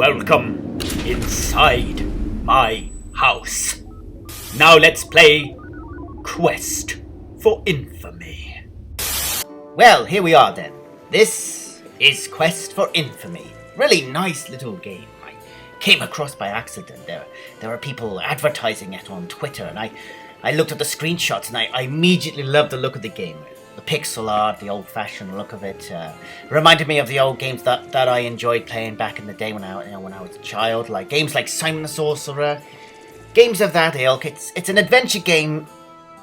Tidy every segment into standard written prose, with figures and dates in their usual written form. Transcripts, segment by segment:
Welcome inside my house. Now let's play Quest for Infamy. Well, here we are then. This is Quest for Infamy. Really nice little game. I came across by accident. There are people advertising it on Twitter, and I looked at the screenshots and I immediately loved the look of the game. The pixel art, the old-fashioned look of it, reminded me of the old games that I enjoyed playing back in the day when I was a child, like games like Simon the Sorcerer, games of that ilk. It's an adventure game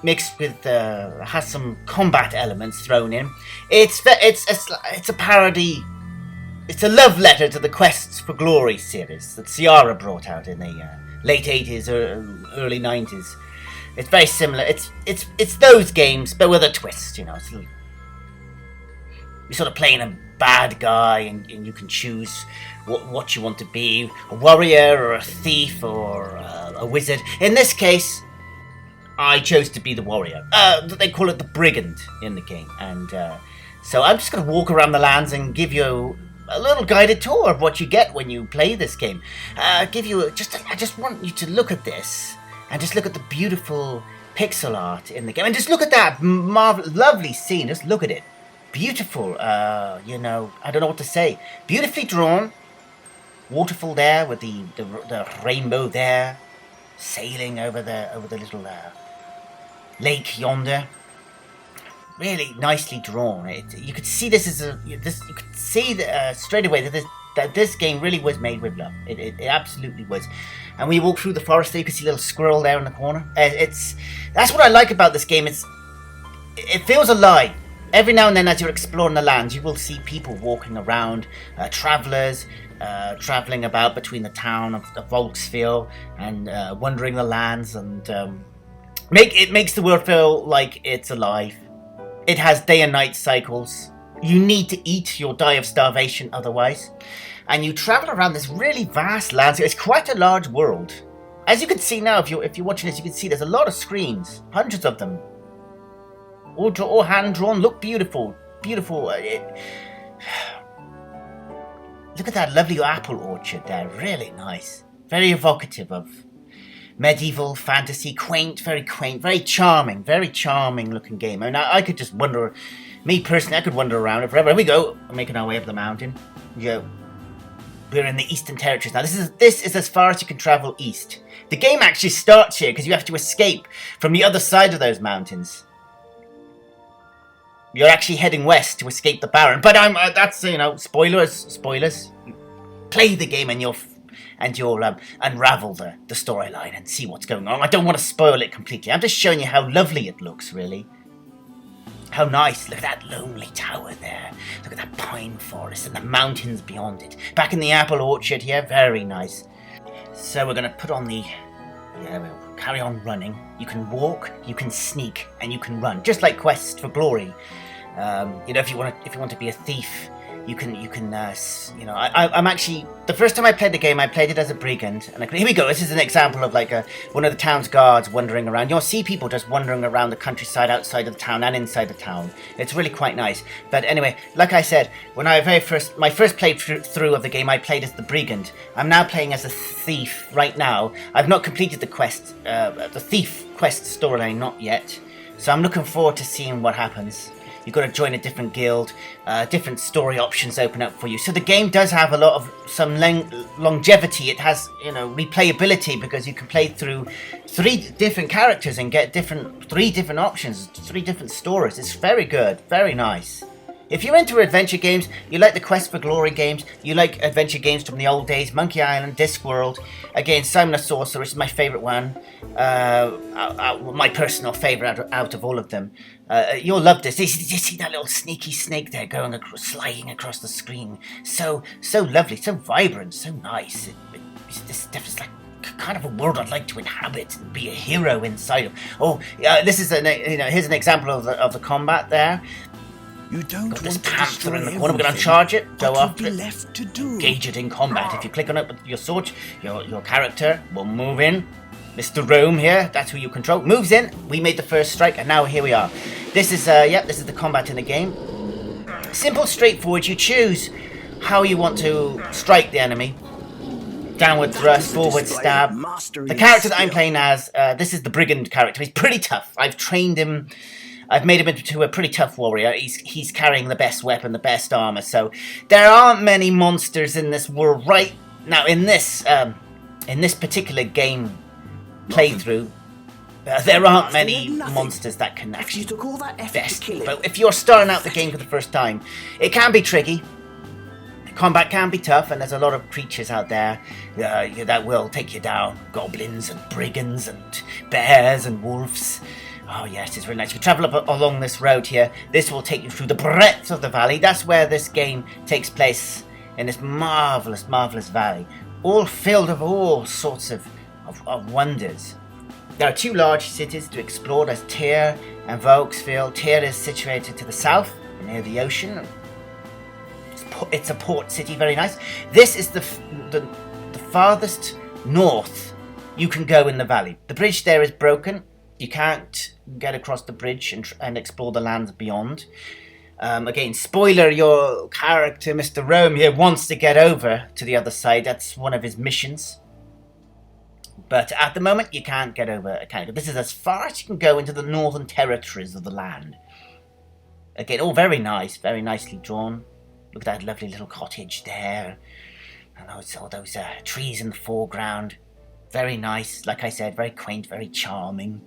mixed with has some combat elements thrown in. It's a parody. It's a love letter to the Quests for Glory series that Ciara brought out in the late 80s or early 90s. It's very similar. It's those games, but with a twist, you know. You're sort of playing a bad guy, and you can choose what you want to be: a warrior, or a thief, or a wizard. In this case, I chose to be the warrior. They call it the brigand in the game, and so I'm just going to walk around the lands and give you a little guided tour of what you get when you play this game. I just want you to look at this. And just look at the beautiful pixel art in the game. And just look at that lovely scene. Just look at it. Beautiful, I don't know what to say. Beautifully drawn. Waterfall there with the rainbow there. Sailing over the little lake yonder. Really nicely drawn. You could see straight away that this game really was made with love. It absolutely was. And when you walk through the forest there, you can see a little squirrel there in the corner. That's what I like about this game. It feels alive. Every now and then as you're exploring the lands, you will see people walking around, travellers, travelling about between the town of Volksfield and wandering the lands. And it makes the world feel like it's alive. It has day and night cycles. You need to eat, you'll die of starvation otherwise. And you travel around this really vast landscape. It's quite a large world. As you can see now, if you're watching this, you can see there's a lot of screens. Hundreds of them. All hand-drawn. Look beautiful. Beautiful. Look at that lovely apple orchard there. Really nice. Very evocative of medieval fantasy. Very charming. Very charming looking game. I mean, I could just wander... Me personally, I could wander around it forever. Here we go. We're making our way up the mountain. We're in the Eastern Territories now. This is as far as you can travel east. The game actually starts here because you have to escape from the other side of those mountains. You're actually heading west to escape the Baron. But that's spoilers. Play the game and you'll unravel the storyline and see what's going on. I don't want to spoil it completely. I'm just showing you how lovely it looks, really. How nice. Look at that lonely tower there. Look at that pine forest and the mountains beyond it. Back in the apple orchard here. Very nice. So we're going to put on we'll carry on running. You can walk, you can sneak, and you can run. Just like Quest for Glory. If you want to be a thief, you can. I'm actually, the first time I played the game, I played it as a brigand. And here we go. This is an example of one of the town's guards wandering around. You'll see people just wandering around the countryside outside of the town and inside the town. It's really quite nice. But anyway, like I said, when my first playthrough of the game, I played as the brigand. I'm now playing as a thief right now. I've not completed the thief quest storyline, not yet. So I'm looking forward to seeing what happens. You've got to join a different guild, different story options open up for you. So the game does have a lot of some longevity. It has, replayability because you can play through 3 different characters and get 3 different options, 3 different stories. It's very good, very nice. If you're into adventure games, you like the Quest for Glory games, you like adventure games from the old days, Monkey Island, Discworld, again, Simon the Sorcerer is my favourite one, my personal favourite out of all of them. You'll love this. You see that little sneaky snake there sliding across the screen. So lovely, so vibrant, so nice. This is like kind of a world I'd like to inhabit and be a hero inside of. This is here's an example of the combat there. You don't got this want to panther in the destroy corner. We're going to everything. charge it, go What after would it, be left to do? engage it in combat. If you click on it with your sword, your character will move in. Mr. Rome here, that's who you control, moves in. We made the first strike, and now here we are. This is the combat in the game. Simple, straightforward. You choose how you want to strike the enemy. downward thrust, forward stab. The character that I'm playing as, this is the brigand character. He's pretty tough. I've trained him. I've made him into a pretty tough warrior. He's carrying the best weapon, the best armor. So there aren't many monsters in this world right now. In this particular game playthrough, there aren't many monsters that can actually best me. But if you're starting out the game for the first time, it can be tricky. Combat can be tough, and there's a lot of creatures out there that will take you down. Goblins and brigands and bears and wolves. Oh yes, it's really nice. If you travel up along this road here, this will take you through the breadth of the valley. That's where this game takes place, in this marvellous, marvellous valley. All filled with all sorts of wonders. There are two large cities to explore. There's Tyr and Vauxfield. Tyr is situated to the south, near the ocean. It's a port city, very nice. This is the farthest north you can go in the valley. The bridge there is broken. You can't get across the bridge and explore the lands beyond. Again, spoiler, your character, Mr. Rome here, wants to get over to the other side. That's one of his missions. But at the moment, you can't get over. This is as far as you can go into the northern territories of the land. Again, all very nice, very nicely drawn. Look at that lovely little cottage there. And all those trees in the foreground. Very nice, like I said, very quaint, very charming.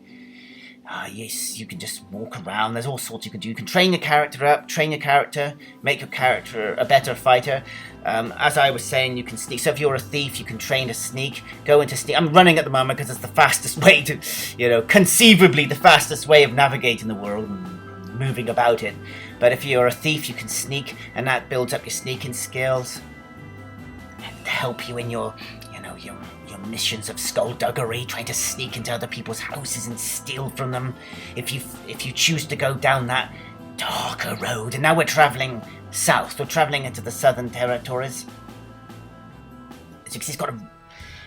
Yes, you can just walk around. There's all sorts you can do. You can train your character up, make your character a better fighter. As I was saying, you can sneak. So if you're a thief, you can train to sneak, go into sneak. I'm running at the moment because it's the fastest way to, conceivably the fastest way of navigating the world and moving about it. But if you're a thief, you can sneak, and that builds up your sneaking skills and help you in your missions of skullduggery, trying to sneak into other people's houses and steal from them. If you choose to go down that darker road. And now we're traveling south. We're traveling into the southern territories. As you can see, it's got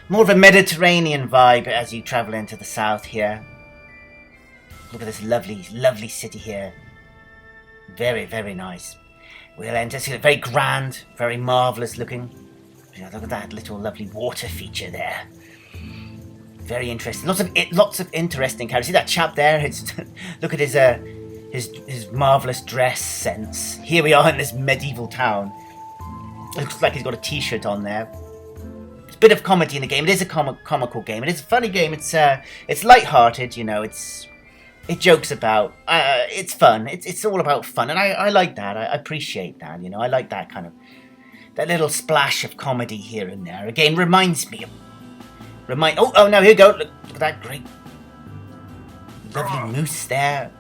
more of a Mediterranean vibe as you travel into the south here. Look at this lovely, lovely city here. Very, very nice. We'll enter. See, very grand, very marvellous looking. Look at that little lovely water feature there. Very interesting. Lots of interesting characters. See that chap there? Look at his marvellous dress sense. Here we are in this medieval town. It looks like he's got a t-shirt on there. It's a bit of comedy in the game. It is a comical game. It is a funny game. It's light-hearted. It jokes about. It's fun. It's all about fun, and I like that. I appreciate that. I like that kind of. That little splash of comedy here and there. Again, reminds me of... Oh, no, here we go. Look at that great... lovely moose there.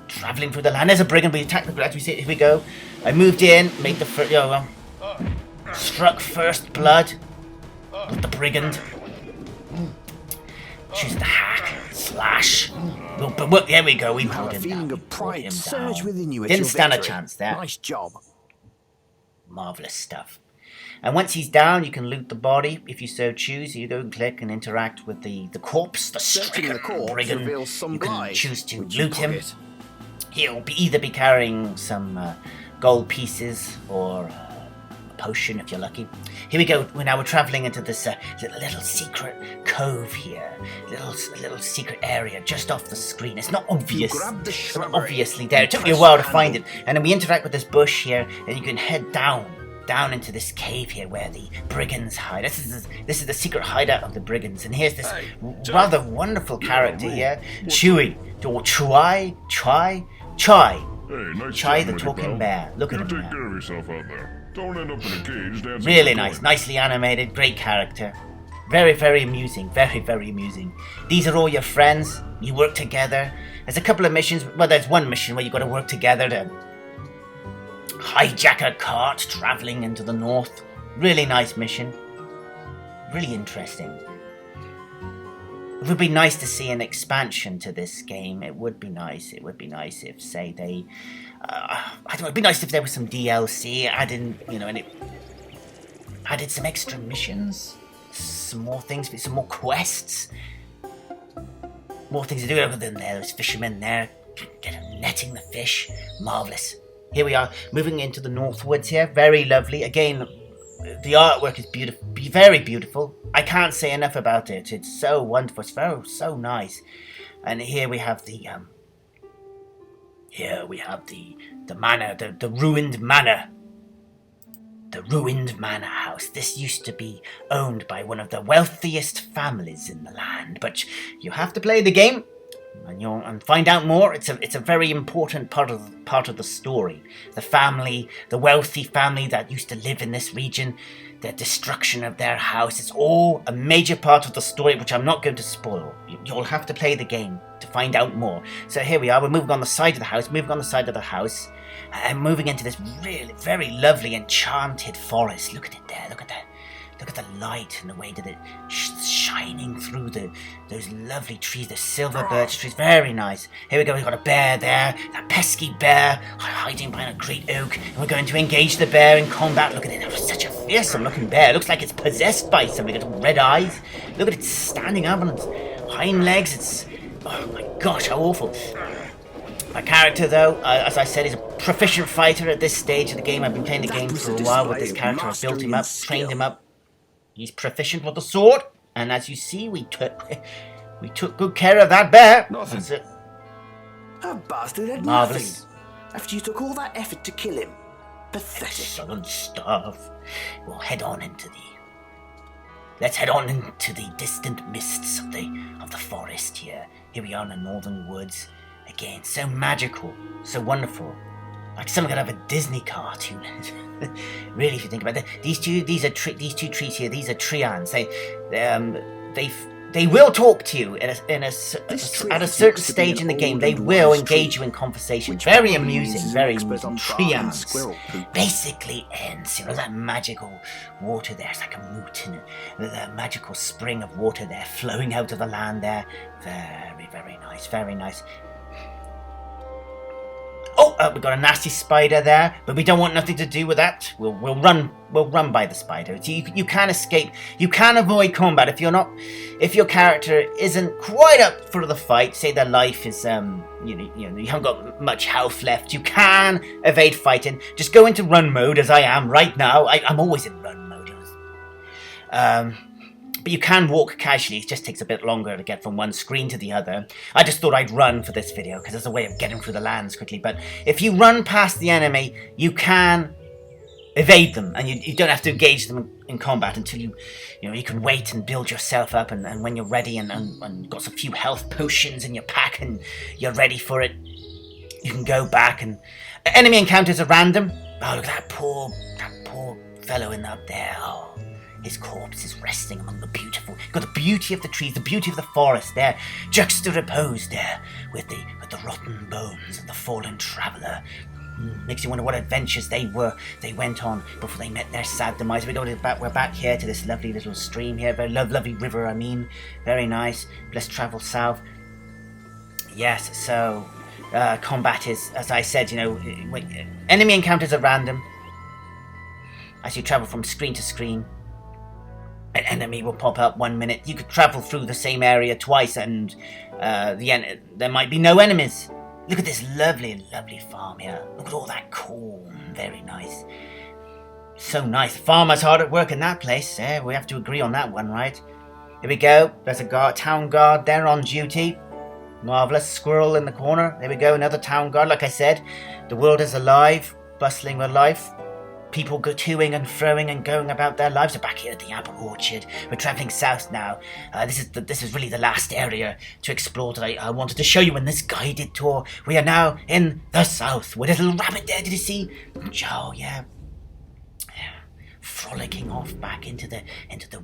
Travelling through the land. There's a brigand. We attack the brigand. Here we go. I moved in. Made the first... struck first blood. With the brigand. Choose the hack. Slash. But there we go. We pulled him down. Didn't stand a chance there. Nice job. Marvellous stuff. And once he's down, you can loot the body if you so choose. You go and click and interact with the corpse, the stricken brigand. You can choose to loot him. He'll either be carrying some gold pieces or a potion if you're lucky. Here we go. Now we're travelling into this little secret cove here. Little secret area just off the screen. It's not obvious. It's not obviously there. It took me a while to find it. And then we interact with this bush here, and you can head down into this cave here where the brigands hide. This is the secret hideout of the brigands. And here's this rather wonderful character here, Chewy, or Chai, the talking bear. Look at him take care of yourself out there. Don't end up in a cage dancing. Really nice, nicely animated, great character. Very, very amusing, very, very amusing. These are all your friends. You work together. There's a couple of missions. Well, there's one mission where you've got to work together to hijack a cart travelling into the north. Really nice mission. Really interesting. It would be nice to see an expansion to this game. It would be nice. It would be nice if, say, they... I don't know, it'd be nice if there was some DLC added, and it added some extra missions, some more things, some more quests, more things to do other than those fishermen there, netting the fish. Marvellous. Here we are, moving into the northwards here. Very lovely. Again, the artwork is beautiful, very beautiful. I can't say enough about it. It's so wonderful. It's so nice. And here we have the manor, the ruined manor. The ruined manor house. This used to be owned by one of the wealthiest families in the land, but you have to play the game and find out more. It's a very important part of the story. The family, the wealthy family that used to live in this region, the destruction of their house. It's all a major part of the story, which I'm not going to spoil. You'll have to play the game to find out more. So here we are. We're moving on the side of the house. And moving into this really very lovely enchanted forest. Look at it there. Look at that. Look at the light and the way that it's shining through those lovely trees, the silver birch trees. Very nice. Here we go. We've got a bear there. That pesky bear hiding behind a great oak. And we're going to engage the bear in combat. Look at it. It's such a fearsome looking bear. It looks like it's possessed by something. It's got red eyes. Look at it standing up on its hind legs. It's... Oh my gosh, how awful. My character, though, as I said, is a proficient fighter at this stage of the game. I've been playing the game for a while with this character. I've built him up, trained him up. He's proficient with the sword, and as you see, we took good care of that bear. Nothing. That's it. That bastard had Marvellous. nothing. After you took all that effort to kill him. Pathetic. Excellent stuff. Let's head on into the distant mists of the forest here. Here we are in the northern woods. Again, so magical, so wonderful, like something out of a Disney cartoon. Really, if you think about it, these two trees here. These are treants. They will talk to you at a certain stage in the game. They will engage you in conversation. Very amusing, very amusing. Treants basically ends. You know that magical water there. It's like a moot, and the magical spring of water there flowing out of the land there. Very, very nice. Very nice. Oh, we've got a nasty spider there, but we don't want nothing to do with that. We'll run by the spider. You can escape. You can avoid combat if your character isn't quite up for the fight. Say their life is you haven't got much health left. You can evade fighting. Just go into run mode, as I am right now. I'm always in run mode. But you can walk casually. It just takes a bit longer to get from one screen to the other. I just thought I'd run for this video because there's a way of getting through the lands quickly. But if you run past the enemy, you can evade them, and you don't have to engage them in combat until you can wait and build yourself up, and when you're ready and got a few health potions in your pack and you're ready for it, you can go back. And enemy encounters are random. Oh, look at that poor fellow up there. Oh. His corpse is resting among the beautiful... Got the beauty of the trees, the beauty of the forest there, juxtaposed there with the rotten bones of the fallen traveller. Makes you wonder what adventures they went on before they met their sad demise. We're back here to this lovely little stream here, very lovely river. I mean, very nice. Let's travel south. Yes, so combat is, as I said, enemy encounters are random. As you travel from screen to screen, an enemy will pop up 1 minute. You could travel through the same area twice, and there might be no enemies. Look at this lovely farm here. Look at all that corn. Very nice. So nice. Farmer's hard at work in that place. Yeah, we have to agree on that one, right? Here we go. There's a town guard there on duty. Marvellous. Squirrel in the corner. There we go. Another town guard. Like I said, the world is alive, bustling with life. People go to-ing and fro-ing and going about their lives. We're back here at the apple orchard. We're travelling south now. This is really the last area to explore that I wanted to show you in this guided tour. We are now in the south. With a little rabbit there, did you see? Oh, yeah. Frolicking off back into the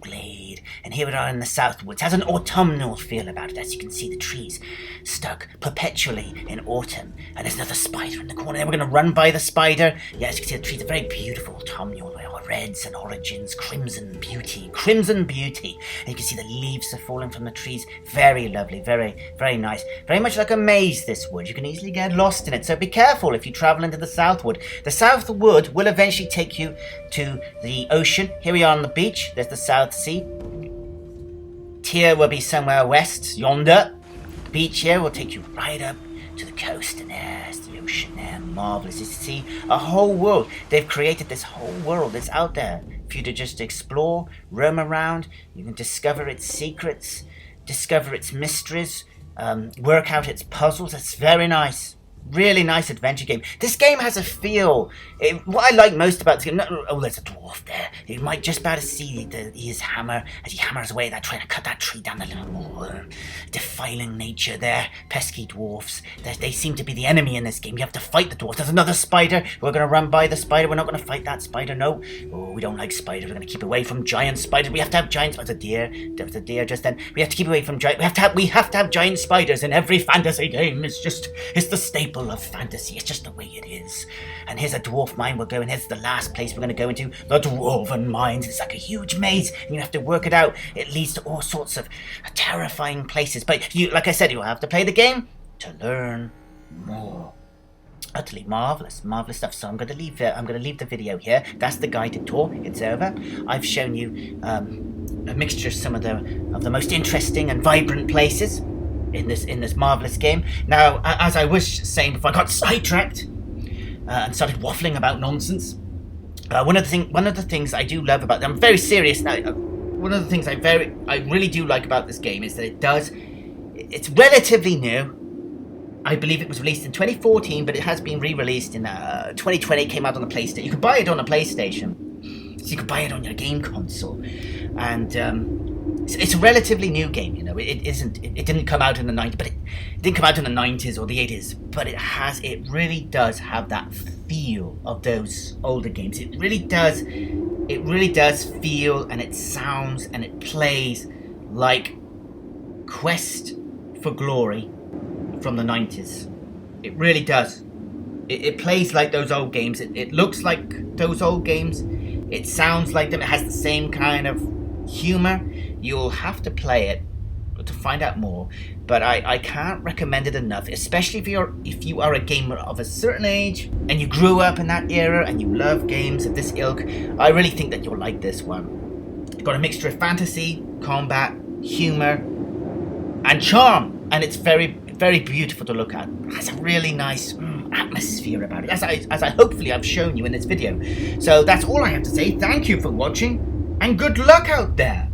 glade. And here we are in the south woods. It has an autumnal feel about it. As you can see, the trees stuck perpetually in autumn. And there's another spider in the corner. Then we're going to run by the spider. Yeah, as you can see, the trees are very beautiful. Autumnal, reds and origins, crimson beauty. And you can see the leaves are falling from the trees. Very lovely, very, very nice. Very much like a maze, this wood. You can easily get lost in it. So be careful if you travel into the south wood. The south wood will eventually take you to the ocean. Here we are on the beach. There's the South Sea. Here will be somewhere west, yonder. The beach here will take you right up to the coast, and there's the ocean there. Marvellous. You see, a whole world. They've created this whole world. It's out there. for you to just explore, roam around. You can discover its secrets, discover its mysteries, work out its puzzles. It's very nice. Really nice adventure game. This game has a feel. What I like most about this game... Oh, there's a dwarf there. You might just about to see his hammer as he hammers away that trying to cut that tree down a little more. Defiling nature there. Pesky dwarfs. They seem to be the enemy in this game. You have to fight the dwarf. There's another spider. We're going to run by the spider. We're not going to fight that spider. No. Oh, we don't like spiders. We're going to keep away from giant spiders. We have to have giant... There's a deer. There was a deer just then. We have to keep away from giant... We have to have giant spiders in every fantasy game. It's the staple of fantasy. It's just the way it is. And here's a dwarf mine we're going. Here's the last place we're going to go into. The Dwarven Mines. It's like a huge maze, and you have to work it out. It leads to all sorts of terrifying places. But you, like I said, you'll have to play the game to learn more. Utterly marvelous stuff. So I'm going to leave the video here. That's the guided tour. It's over. I've shown you a mixture of some of the most interesting and vibrant places in this marvelous game. Now, as I was saying before, I got sidetracked and started waffling about nonsense. One of the things I do love about them, I'm very serious now. One of the things I really do like about this game is that it's relatively new. I believe it was released in 2014, but it has been re-released in 2020. It came out on the PlayStation. You could buy it on a PlayStation, so you could buy it on your game console, and it's a relatively new game. You know, it didn't come out in the 90s, but it didn't come out in the 90s or the 80s. But it really does have that feel of those older games. It really does feel, and it sounds, and it plays like Quest for Glory from the 90s. It really does. It plays like those old games. It looks like those old games. It sounds like them. It has the same kind of humor. You'll have to play it to find out more, but I can't recommend it enough, especially if you are a gamer of a certain age and you grew up in that era and you love games of this ilk. I really think that you'll like this one. It's got a mixture of fantasy, combat, humor, and charm, and it's very, very beautiful to look at. It has a really nice atmosphere about it, as I hopefully I've shown you in this video. So that's all I have to say. Thank you for watching, and good luck out there.